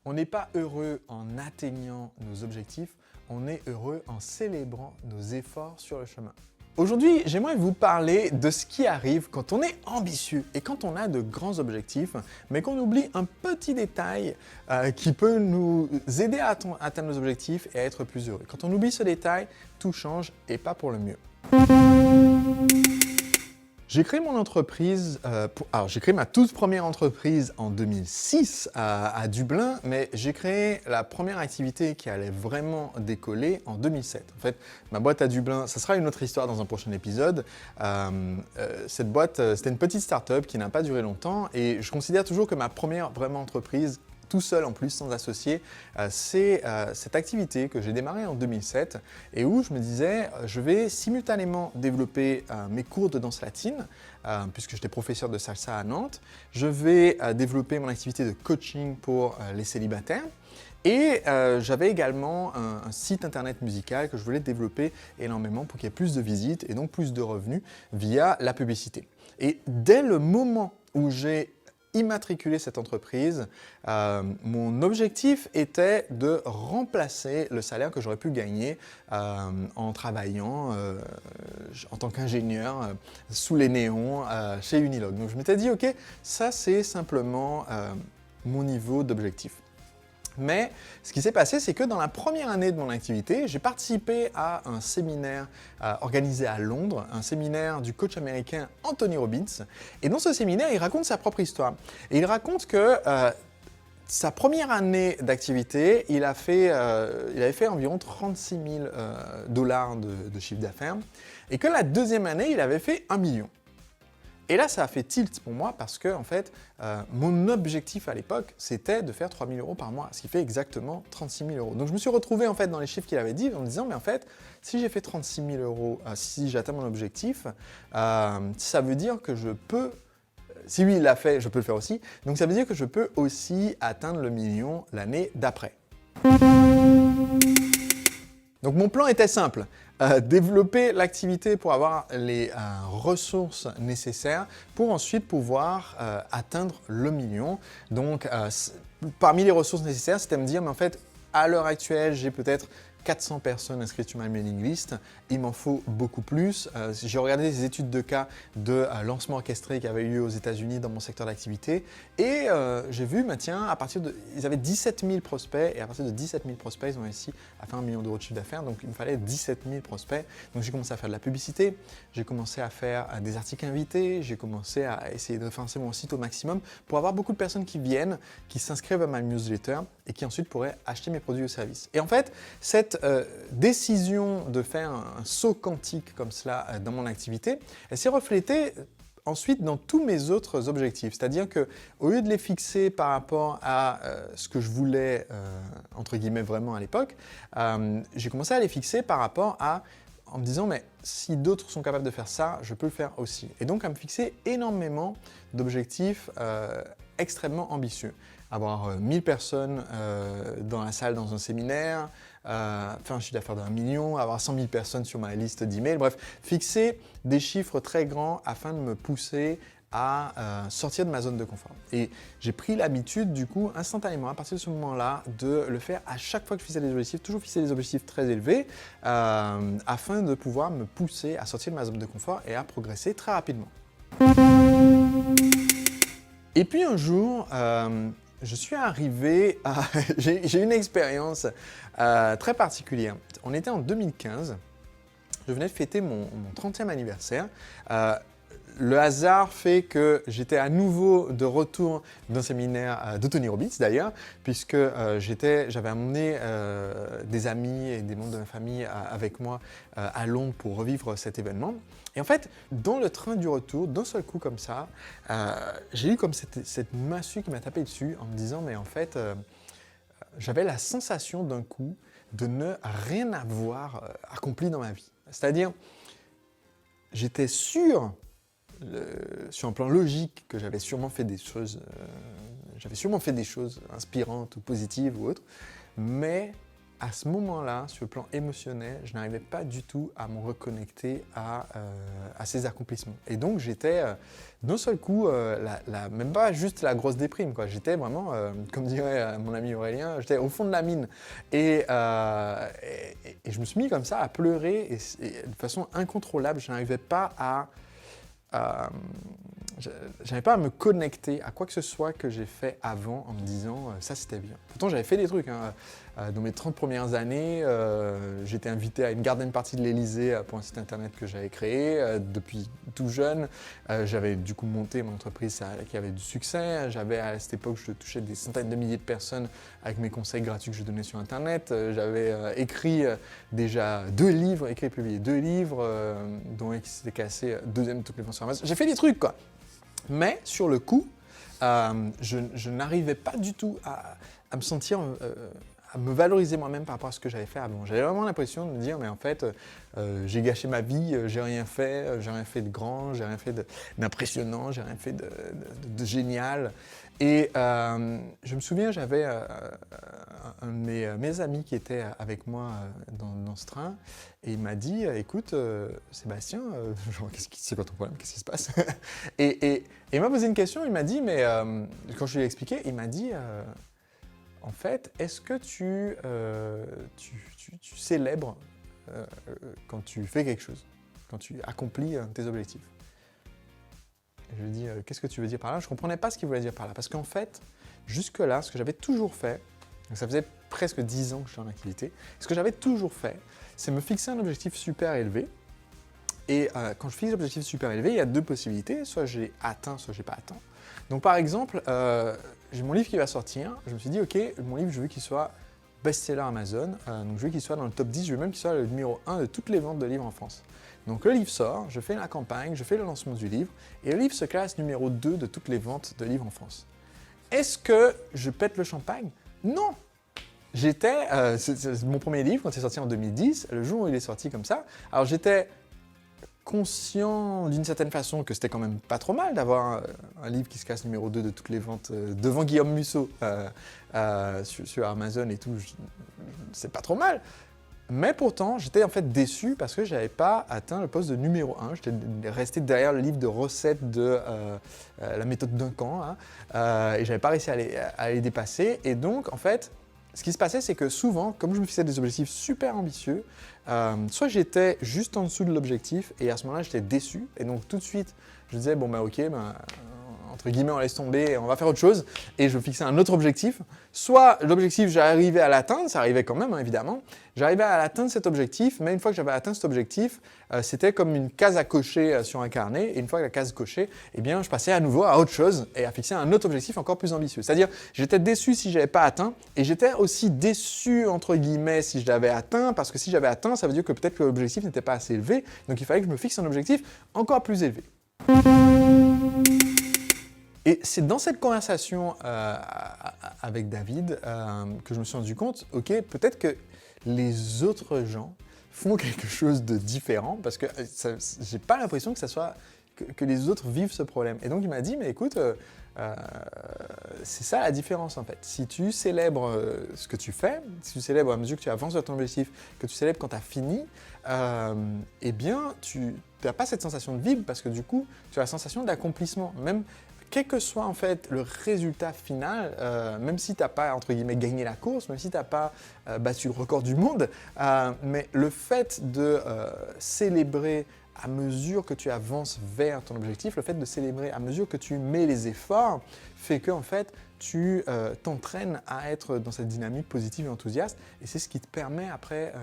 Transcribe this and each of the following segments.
On n'est pas heureux en atteignant nos objectifs, on est heureux en célébrant nos efforts sur le chemin. Aujourd'hui, j'aimerais vous parler de ce qui arrive quand on est ambitieux et quand on a de grands objectifs, mais qu'on oublie un petit détail qui peut nous aider à atteindre nos objectifs et à être plus heureux. Quand on oublie ce détail, tout change et pas pour le mieux. J'ai créé mon entreprise, j'ai créé ma toute première entreprise en 2006 à Dublin, mais j'ai créé la première activité qui allait vraiment décoller en 2007. En fait, ma boîte à Dublin, ça sera une autre histoire dans un prochain épisode. Cette boîte, c'était une petite start-up qui n'a pas duré longtemps et je considère toujours que ma première vraiment entreprise, tout seul en plus, sans associé, c'est cette activité que j'ai démarrée en 2007 et où je me disais, je vais simultanément développer mes cours de danse latine, puisque j'étais professeur de salsa à Nantes. Je vais développer mon activité de coaching pour les célibataires. Et j'avais également un site internet musical que je voulais développer énormément pour qu'il y ait plus de visites et donc plus de revenus via la publicité. Et dès le moment où j'ai immatriculé cette entreprise, mon objectif était de remplacer le salaire que j'aurais pu gagner en travaillant en tant qu'ingénieur sous les néons chez Unilog. Donc je m'étais dit, ok, ça c'est simplement mon niveau d'objectif. Mais ce qui s'est passé, c'est que dans la première année de mon activité, j'ai participé à un séminaire organisé à Londres, un séminaire du coach américain Anthony Robbins. Et dans ce séminaire, il raconte sa propre histoire. Et il raconte que sa première année d'activité, il avait fait environ 36 000 dollars de chiffre d'affaires et que la deuxième année, il avait fait 1 million. Et là, ça a fait tilt pour moi parce que, en fait, mon objectif à l'époque, c'était de faire 3 000 euros par mois, ce qui fait exactement 36 000 euros. Donc, je me suis retrouvé en fait dans les chiffres qu'il avait dit en me disant, mais en fait, si j'ai fait 36 000 euros, si j'atteins mon objectif, ça veut dire que je peux, si lui il l'a fait, je peux le faire aussi. Donc, ça veut dire que je peux aussi atteindre le million l'année d'après. Donc mon plan était simple, développer l'activité pour avoir les ressources nécessaires pour ensuite pouvoir atteindre le million. Donc parmi les ressources nécessaires, c'était me dire, mais en fait, à l'heure actuelle, j'ai peut-être 400 personnes inscrites sur ma mailing list, il m'en faut beaucoup plus. J'ai regardé des études de cas de lancement orchestré qui avaient eu lieu aux États-Unis dans mon secteur d'activité et j'ai vu, tiens, ils avaient 17 000 prospects et à partir de 17 000 prospects, ils ont réussi à faire 1 million d'euros de chiffre d'affaires, donc il me fallait 17 000 prospects. Donc j'ai commencé à faire de la publicité, j'ai commencé à faire des articles invités, j'ai commencé à essayer de référencer mon site au maximum pour avoir beaucoup de personnes qui viennent, qui s'inscrivent à ma newsletter et qui ensuite pourraient acheter mes produits ou services. Et en fait, cette décision de faire un saut quantique comme cela dans mon activité, elle s'est reflétée ensuite dans tous mes autres objectifs. C'est-à-dire qu'au lieu de les fixer par rapport à ce que je voulais, entre guillemets, vraiment à l'époque, j'ai commencé à les fixer par rapport en me disant, mais si d'autres sont capables de faire ça, je peux le faire aussi. Et donc à me fixer énormément d'objectifs extrêmement ambitieux. Avoir 1000 personnes dans la salle dans un séminaire, faire un chiffre d'affaires d'1 million, avoir 100 000 personnes sur ma liste d'emails, bref, fixer des chiffres très grands afin de me pousser à sortir de ma zone de confort. Et j'ai pris l'habitude, du coup, instantanément, à partir de ce moment-là, de le faire à chaque fois que je fixais des objectifs, toujours fixer des objectifs très élevés, afin de pouvoir me pousser à sortir de ma zone de confort et à progresser très rapidement. Et puis un jour, je suis arrivé à... j'ai une expérience très particulière. On était en 2015, je venais de fêter mon 30e anniversaire. Le hasard fait que j'étais à nouveau de retour d'un séminaire de Tony Robbins d'ailleurs, puisque j'avais amené des amis et des membres de ma famille avec moi à Londres pour revivre cet événement. Et en fait, dans le train du retour, d'un seul coup comme ça, j'ai eu comme cette massue qui m'a tapé dessus en me disant, mais en fait, j'avais la sensation d'un coup de ne rien avoir accompli dans ma vie. C'est-à-dire, j'étais sûr, sur un plan logique, que j'avais sûrement fait des choses inspirantes ou positives ou autres, mais à ce moment-là, sur le plan émotionnel, je n'arrivais pas du tout à me reconnecter à ces accomplissements. Et donc, j'étais d'un seul coup, même pas juste la grosse déprime, quoi. J'étais vraiment, comme dirait mon ami Aurélien, j'étais au fond de la mine. Et je me suis mis comme ça à pleurer et de façon incontrôlable. Je n'arrivais pas j'arrivais pas à me connecter à quoi que ce soit que j'ai fait avant en me disant ça c'était bien. Pourtant j'avais fait des trucs. Dans mes 30 premières années, j'étais invité à une garden party de l'Elysée pour un site internet que j'avais créé. Depuis tout jeune, j'avais du coup monté mon entreprise qui avait du succès. J'avais à cette époque, je touchais des centaines de milliers de personnes avec mes conseils gratuits que je donnais sur internet. J'avais écrit déjà 2 livres, écrit et publié 2 livres, dont un qui s'était cassé, deuxième de toutes les ventes sur Amazon. J'ai fait des trucs quoi. Mais sur le coup, je n'arrivais pas du tout à me sentir, à me valoriser moi-même par rapport à ce que j'avais fait avant. J'avais vraiment l'impression de me dire, mais en fait, j'ai gâché ma vie, j'ai rien fait de grand, j'ai rien fait d'impressionnant, j'ai rien fait de génial. Et je me souviens, j'avais un de mes amis qui était avec moi dans ce train, et il m'a dit, écoute, Sébastien, genre, c'est quoi ton problème, qu'est-ce qui se passe? et il m'a posé une question, il m'a dit, mais quand je lui ai expliqué, il m'a dit, en fait, est-ce que tu célèbres quand tu fais quelque chose, quand tu accomplis tes objectifs? Et je lui ai dit, qu'est-ce que tu veux dire par là? Je ne comprenais pas ce qu'il voulait dire par là, parce qu'en fait, jusque-là, ce que j'avais toujours fait, ça faisait presque 10 ans que je suis en activité, ce que j'avais toujours fait, c'est me fixer un objectif super élevé. Et quand je fixe l'objectif super élevé, il y a 2 possibilités, soit j'ai atteint, soit j'ai pas atteint. Donc par exemple, j'ai mon livre qui va sortir, je me suis dit, ok, mon livre, je veux qu'il soit best-seller Amazon, donc je veux qu'il soit dans le top 10, je veux même qu'il soit le numéro 1 de toutes les ventes de livres en France. Donc le livre sort, je fais la campagne, je fais le lancement du livre, et le livre se classe numéro 2 de toutes les ventes de livres en France. Est-ce que je pète le champagne? Non! C'est mon premier livre, quand il est sorti en 2010, le jour où il est sorti comme ça, alors j'étais conscient d'une certaine façon que c'était quand même pas trop mal d'avoir un livre qui se classe numéro 2 de toutes les ventes devant Guillaume Musso sur Amazon et tout, c'est pas trop mal. Mais pourtant, j'étais en fait déçu parce que je n'avais pas atteint le poste de numéro 1. J'étais resté derrière le livre de recettes de la méthode Duncan et je n'avais pas réussi à les dépasser. Et donc, en fait, ce qui se passait, c'est que souvent, comme je me fixais des objectifs super ambitieux, soit j'étais juste en dessous de l'objectif et à ce moment-là, j'étais déçu. Et donc, tout de suite, je disais, bon, bah ok, entre guillemets, on laisse tomber, on va faire autre chose. Et je fixais un autre objectif. Soit l'objectif, j'arrivais à l'atteindre, ça arrivait quand même, hein, évidemment. J'arrivais à atteindre cet objectif, mais une fois que j'avais atteint cet objectif, c'était comme une case à cocher sur un carnet. Et une fois que la case cochée, eh bien, je passais à nouveau à autre chose et à fixer un autre objectif encore plus ambitieux. C'est-à-dire, j'étais déçu si je n'avais pas atteint et j'étais aussi déçu, entre guillemets, si je l'avais atteint, parce que si j'avais atteint, ça veut dire que peut-être que l'objectif n'était pas assez élevé. Donc, il fallait que je me fixe un objectif encore plus élevé. Et c'est dans cette conversation avec David que je me suis rendu compte, ok, peut-être que les autres gens font quelque chose de différent parce que j'ai pas l'impression que ça soit que les autres vivent ce problème. Et donc il m'a dit, mais écoute, c'est ça la différence en fait. Si tu célèbres ce que tu fais, si tu célèbres à mesure que tu avances vers ton objectif, que tu célèbres quand tu as fini, eh bien tu n'as pas cette sensation de vide parce que du coup, tu as la sensation d'accomplissement. Même quel que soit en fait le résultat final, même si tu n'as pas entre guillemets gagné la course, même si tu n'as pas battu le record du monde, mais le fait de célébrer à mesure que tu avances vers ton objectif, le fait de célébrer à mesure que tu mets les efforts, fait que en fait tu t'entraînes à être dans cette dynamique positive et enthousiaste, et c'est ce qui te permet après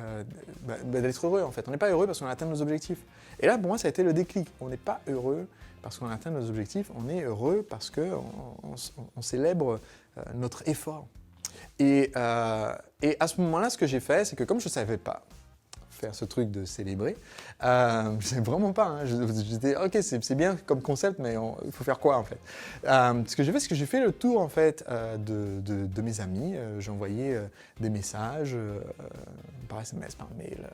d'être heureux en fait. On n'est pas heureux parce qu'on atteint nos objectifs. Et là pour moi ça a été le déclic. On n'est pas heureux parce qu'on atteint nos objectifs, on est heureux parce qu'on célèbre notre effort. Et à ce moment-là, ce que j'ai fait, c'est que comme je ne savais pas faire ce truc de célébrer, je ne savais vraiment pas. Hein, j'étais ok, c'est bien comme concept, mais il faut faire quoi en fait? Ce que j'ai fait, c'est que j'ai fait le tour en fait de mes amis. J'ai envoyé des messages par SMS, par mail,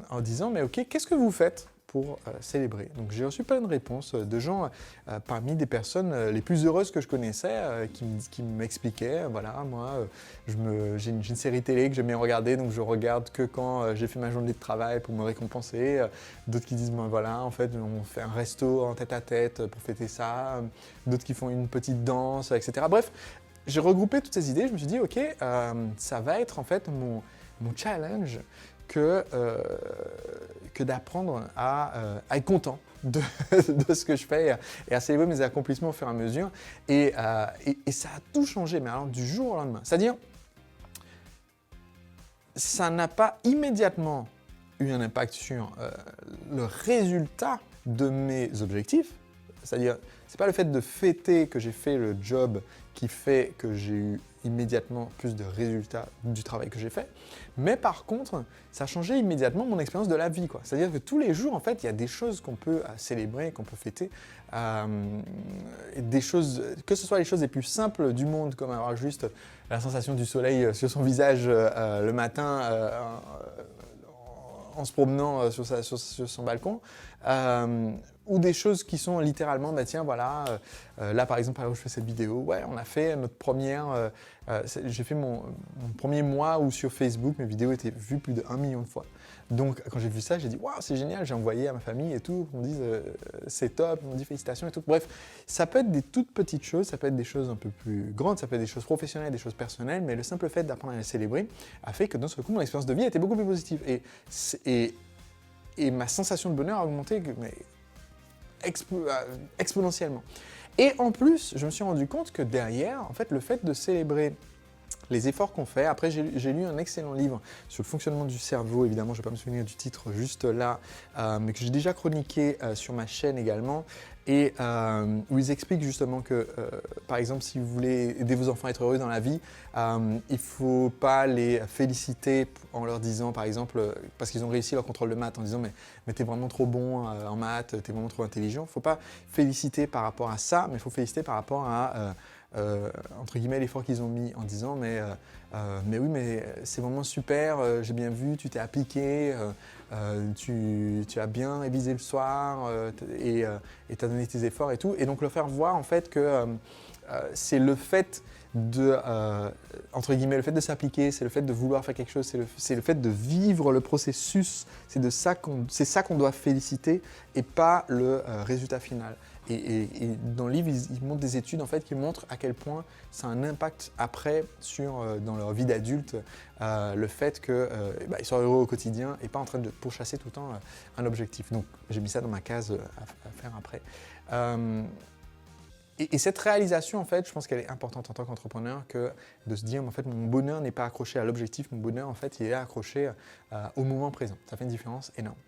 en disant mais ok, qu'est-ce que vous faites pour célébrer? Donc j'ai reçu plein de réponses de gens parmi des personnes les plus heureuses que je connaissais qui m'expliquaient, voilà, moi j'ai une série télé que j'aime bien regarder, donc je regarde que quand j'ai fait ma journée de travail pour me récompenser. D'autres qui disent, ben voilà, en fait on fait un resto en tête-à-tête pour fêter ça. D'autres qui font une petite danse, etc. Bref, j'ai regroupé toutes ces idées, je me suis dit, ok, ça va être en fait mon challenge que d'apprendre à être content de ce que je fais et à célébrer mes accomplissements au fur et à mesure. Et ça a tout changé, mais alors du jour au lendemain. C'est-à-dire, ça n'a pas immédiatement eu un impact sur le résultat de mes objectifs. C'est-à-dire, c'est pas le fait de fêter que j'ai fait le job qui fait que j'ai eu immédiatement plus de résultats du travail que j'ai fait. Mais par contre, ça a changé immédiatement mon expérience de la vie, quoi. C'est-à-dire que tous les jours, en fait, il y a des choses qu'on peut célébrer, qu'on peut fêter. Des choses, que ce soit les choses les plus simples du monde, comme avoir juste la sensation du soleil sur son visage le matin en se promenant sur son balcon, ou des choses qui sont littéralement, bah tiens, voilà, là par exemple, où je fais cette vidéo, ouais, on a fait notre première, j'ai fait mon premier mois où sur Facebook, mes vidéos étaient vues plus de 1 million de fois. Donc quand j'ai vu ça, j'ai dit, waouh, c'est génial, j'ai envoyé à ma famille et tout, on me dit, c'est top, on me dit félicitations et tout. Bref, ça peut être des toutes petites choses, ça peut être des choses un peu plus grandes, ça peut être des choses professionnelles, des choses personnelles, mais le simple fait d'apprendre à les célébrer a fait que d'un seul coup, mon expérience de vie était beaucoup plus positive. Et ma sensation de bonheur a augmenté exponentiellement. Et en plus, je me suis rendu compte que derrière, en fait, le fait de célébrer les efforts qu'on fait. Après, j'ai lu un excellent livre sur le fonctionnement du cerveau, évidemment, je ne vais pas me souvenir du titre juste là, mais que j'ai déjà chroniqué sur ma chaîne également, et où ils expliquent justement que, par exemple, si vous voulez aider vos enfants à être heureux dans la vie, il ne faut pas les féliciter en leur disant, par exemple, parce qu'ils ont réussi leur contrôle de maths, en disant mais t'es vraiment trop bon en maths, t'es vraiment trop intelligent. Il ne faut pas féliciter par rapport à ça, mais il faut féliciter par rapport à entre guillemets l'effort qu'ils ont mis en disant mais oui, mais c'est vraiment super, j'ai bien vu, tu t'es appliqué, tu as bien révisé le soir et tu as donné tes efforts et tout. Et donc leur faire voir en fait que c'est le fait de, entre guillemets, le fait de s'appliquer, c'est le fait de vouloir faire quelque chose, c'est le fait de vivre le processus, c'est ça qu'on doit féliciter et pas le résultat final. Et dans le livre, ils montrent des études en fait, qui montrent à quel point ça a un impact après dans leur vie d'adulte, le fait qu'ils soient heureux au quotidien et pas en train de pourchasser tout le temps un objectif. Donc j'ai mis ça dans ma case à faire après. Et cette réalisation, en fait, je pense qu'elle est importante en tant qu'entrepreneur, que de se dire, en fait, mon bonheur n'est pas accroché à l'objectif, mon bonheur, en fait, il est accroché au moment présent. Ça fait une différence énorme.